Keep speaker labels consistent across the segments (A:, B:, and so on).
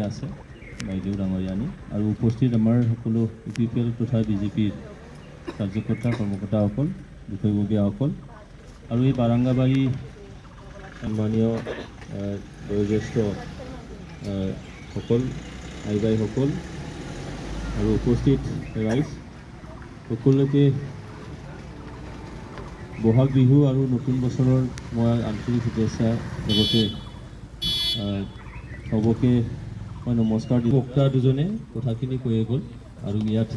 A: আছে বাইদেউ ডাঙৰীয়ানী আৰু উপস্থিত আমাৰ সকলো UPPL তথা BJPৰ কাৰ্যকৰ্তা কৰ্মকৰ্তাসকল বিষয়ববীয়াসকল আৰু এই বাৰাংগাবাৰী সন্মানীয় বয়োজ্যেষ্ঠ সকল আই বাইসকল আৰু উপস্থিত ৰাইজ সকলোকে বহাগ বিহু আৰু নতুন বছৰৰ মই আন্তৰিক শুভেচ্ছা লগতে সবকে মই নমস্কাৰ দিওঁ। বক্তা দুজনে কথাখিনি কৈয়ে গ'ল আৰু ইয়াত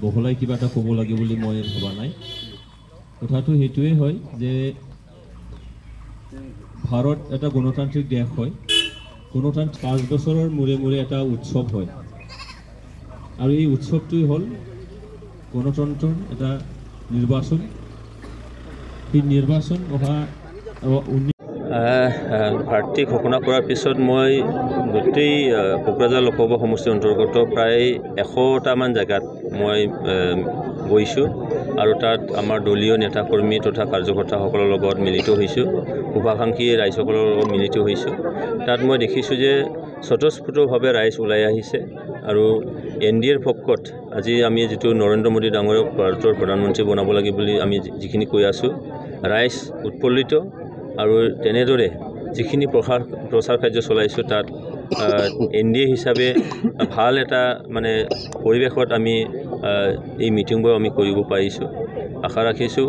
A: বহলাই কিবা এটা ক'ব লাগে বুলি মই ভবা নাই। কথাটো সেইটোৱে হয় যে ভাৰত এটা গণতান্ত্ৰিক দেশ হয়। গণতান্ত্ৰিক 5 বছৰৰ মূৰে মূৰে এটা উৎসৱ হয় আৰু এই উৎসৱটোই হ'ল গণতন্ত্ৰৰ এটা নিৰ্বাচন। এই নিৰ্বাচন অহা
B: প্ৰাৰ্থী ঘোষণা কৰাৰ পিছত মই গোটেই কোকৰাঝাৰ লোকসভা সমষ্টিৰ অন্তৰ্গত প্ৰায় 100টামান জেগাত মই গৈছোঁ আৰু তাত আমাৰ দলীয় নেতাকৰ্মী তথা কাৰ্যকৰ্তাসকলৰ লগত মিলিত হৈছোঁ, শুভাকাংক্ষী ৰাইজসকলৰ লগত মিলিত হৈছোঁ। তাত মই দেখিছোঁ যে স্বতঃস্ফূৰ্তভাৱে ৰাইজ ওলাই আহিছে আৰু NDAৰ পক্ষত আজি আমি যিটো নৰেন্দ্ৰ মোদী ডাঙৰীয়াক ভাৰতৰ প্ৰধানমন্ত্ৰী বনাব লাগে বুলি আমি যিখিনি কৈ আছোঁ, ৰাইজ উৎফুল্লিত আৰু তেনেদৰে যিখিনি প্ৰচাৰ কাৰ্য চলাইছোঁ তাত NDA হিচাপে ভাল এটা মানে পৰিৱেশত আমি এই মিটিংবোৰ আমি কৰিব পাৰিছোঁ। আশা ৰাখিছোঁ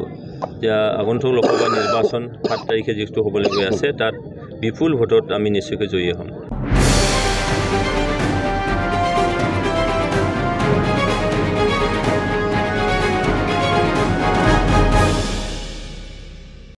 B: যে আগন্তুক লোকসভা নিৰ্বাচন 7 তাৰিখে যিটো হ'বলৈ গৈ আছে তাত বিপুল ভোটত আমি নিশ্চয়কৈ জয়ী হ'ম।